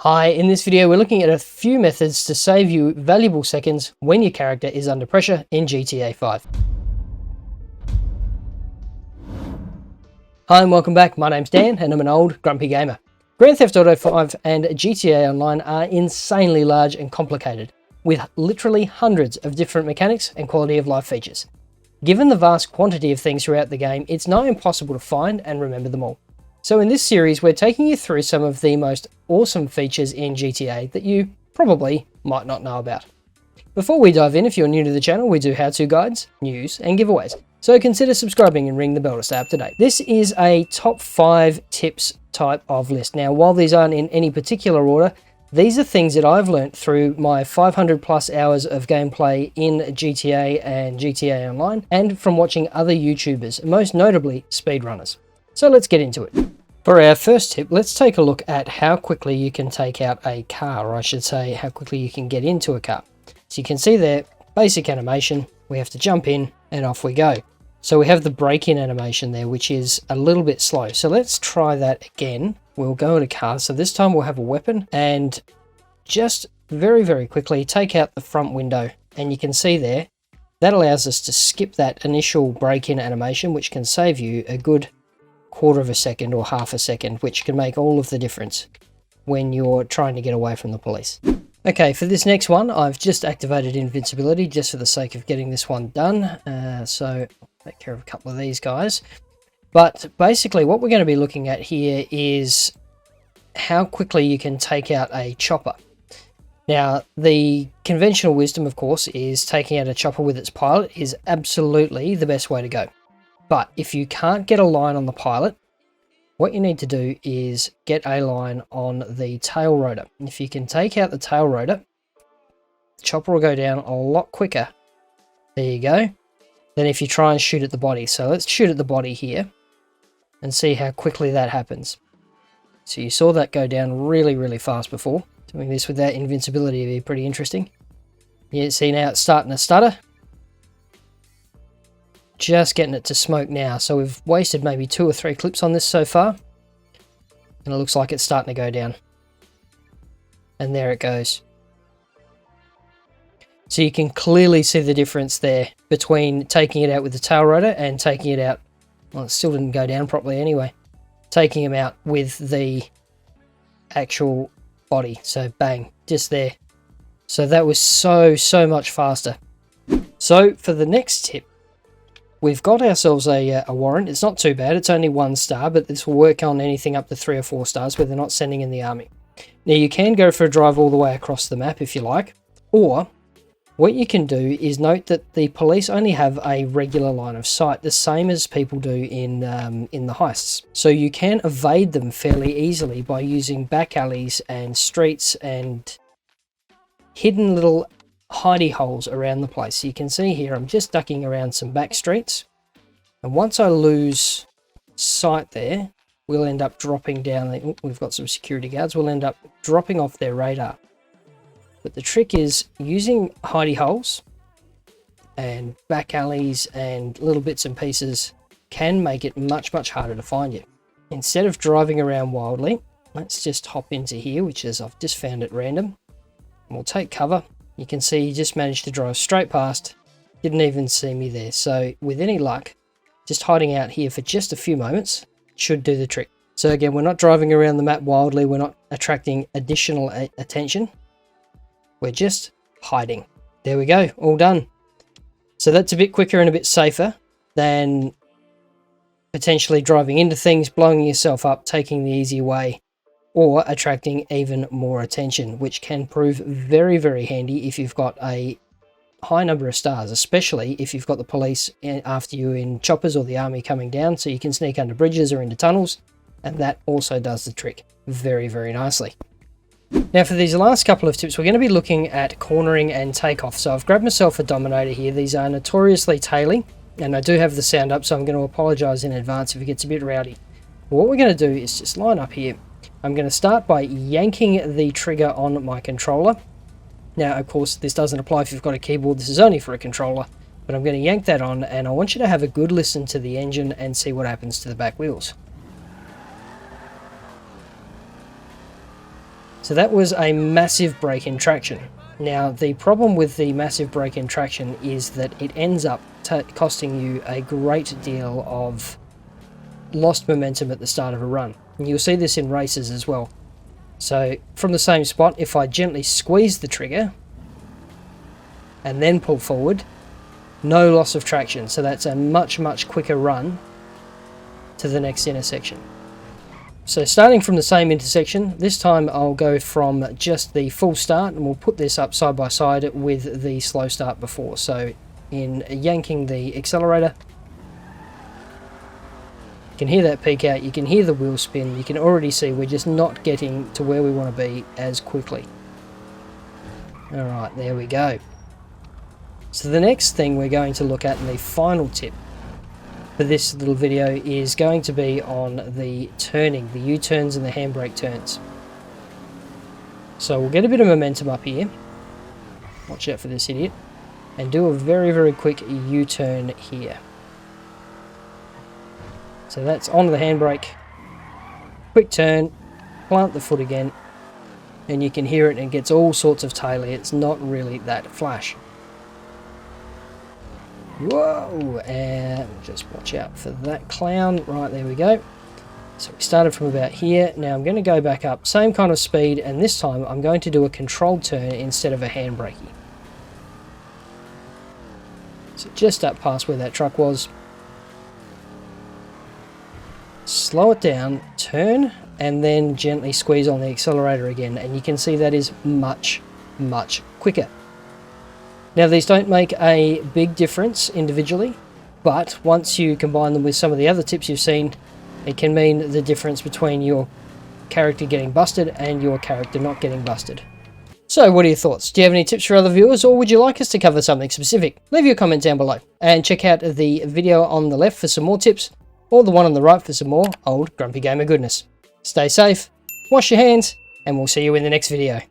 Hi, in this video we're looking at a few methods to save you valuable seconds when your character is under pressure in GTA 5. Hi and welcome back, my name's Dan and I'm an old grumpy gamer. Grand Theft Auto 5 and GTA Online are insanely large and complicated, with literally hundreds of different mechanics and quality of life features. Given the vast quantity of things throughout the game, it's nigh impossible to find and remember them all. So in this series, we're taking you through some of the most awesome features in GTA that you probably might not know about. Before we dive in, if you're new to the channel, we do how-to guides, news, and giveaways. So consider subscribing and ring the bell to stay up to date. This is a top 5 tips type of list. Now, while these aren't in any particular order, these are things that I've learnt through my 500 plus hours of gameplay in GTA and GTA Online, and from watching other YouTubers, most notably speedrunners. So let's get into it. For our first tip, let's take a look at how quickly you can take out a car, or I should say how quickly you can get into a car. So you can see there, basic animation, we have to jump in and off we go. So we have the break-in animation there, which is a little bit slow. So let's try that again. We'll go to car. So this time we'll have a weapon and just very, very quickly take out the front window. And you can see there, that allows us to skip that initial break-in animation, which can save you a good quarter of a second or half a second, which can make all of the difference when you're trying to get away from the police. Okay, for this next one, I've just activated invincibility just for the sake of getting this one done. So I'll take care of a couple of these guys. But basically what we're going to be looking at here is how quickly you can take out a chopper. Now, the conventional wisdom, of course, is taking out a chopper with its pilot is absolutely the best way to go. But if you can't get a line on the pilot, what you need to do is get a line on the tail rotor. And if you can take out the tail rotor, the chopper will go down a lot quicker. There you go. Than if you try and shoot at the body. So let's shoot at the body here and see how quickly that happens. So you saw that go down really, really fast before. Doing this without invincibility would be pretty interesting. You see now it's starting to stutter. Just getting it to smoke now. So we've wasted maybe 2 or 3 clips on this so far. And it looks like it's starting to go down. And there it goes. So you can clearly see the difference there between taking it out with the tail rotor and taking it out. Well, it still didn't go down properly anyway. Taking him out with the actual body. So bang, just there. So that was so much faster. So for the next tip, we've got ourselves a warrant. It's not too bad. It's only 1 star, but this will work on anything up to 3 or 4 stars where they're not sending in the army. Now, you can go for a drive all the way across the map if you like, or what you can do is note that the police only have a regular line of sight, the same as people do in the heists. So you can evade them fairly easily by using back alleys and streets and hidden little hidey holes around the place. So you can see here I'm just ducking around some back streets, and once I lose sight there, we'll end up dropping down. We've got some security guards. We'll end up dropping off their radar. But the trick is using hidey holes and back alleys and little bits and pieces can make it much harder to find you. Instead of driving around wildly, let's just hop into here, which is I've just found at random, and we'll take cover. You can see he just managed to drive straight past, didn't even see me there. So with any luck, just hiding out here for just a few moments should do the trick. So again, we're not driving around the map wildly, we're not attracting additional attention, we're just hiding. There we go, all done. So that's a bit quicker and a bit safer than potentially driving into things, blowing yourself up, taking the easy way, or attracting even more attention, which can prove very handy if you've got a high number of stars, especially if you've got the police after you in choppers or the army coming down, so you can sneak under bridges or into tunnels, and that also does the trick very nicely. Now for these last couple of tips, we're going to be looking at cornering and takeoff. So I've grabbed myself a Dominator here. These are notoriously tailing, and I do have the sound up, so I'm going to apologise in advance if it gets a bit rowdy. But what we're going to do is just line up here. I'm going to start by yanking the trigger on my controller. Now, of course, this doesn't apply if you've got a keyboard. This is only for a controller. But I'm going to yank that on, and I want you to have a good listen to the engine and see what happens to the back wheels. So that was a massive break in traction. Now, the problem with the massive break in traction is that it ends up costing you a great deal of lost momentum at the start of a run. And you'll see this in races as well. So from the same spot, if I gently squeeze the trigger and then pull forward, no loss of traction. So that's a much, much quicker run to the next intersection. So starting from the same intersection, this time I'll go from just the full start, and we'll put this up side by side with the slow start before. So in yanking the accelerator, you can hear that peak out, you can hear the wheel spin, you can already see we're just not getting to where we want to be as quickly. Alright, there we go. So the next thing we're going to look at, in the final tip for this little video, is going to be on the turning, the U-turns and the handbrake turns. So we'll get a bit of momentum up here. Watch out for this idiot. And do a very, very quick U-turn here. So that's on the handbrake. Quick turn, plant the foot again, and you can hear it and it gets all sorts of taily. It's not really that flash. Whoa, and just watch out for that clown. Right, there we go. So we started from about here. Now I'm going to go back up, same kind of speed, and this time I'm going to do a controlled turn instead of a handbrake. So just up past where that truck was. Slow it down, turn, and then gently squeeze on the accelerator again, and you can see that is much, much quicker. Now these don't make a big difference individually, but once you combine them with some of the other tips you've seen, it can mean the difference between your character getting busted and your character not getting busted. So what are your thoughts? Do you have any tips for other viewers, or would you like us to cover something specific? Leave your comment down below, and check out the video on the left for some more tips, or the one on the right for some more old Grumpy Gamer goodness. Stay safe, wash your hands, and we'll see you in the next video.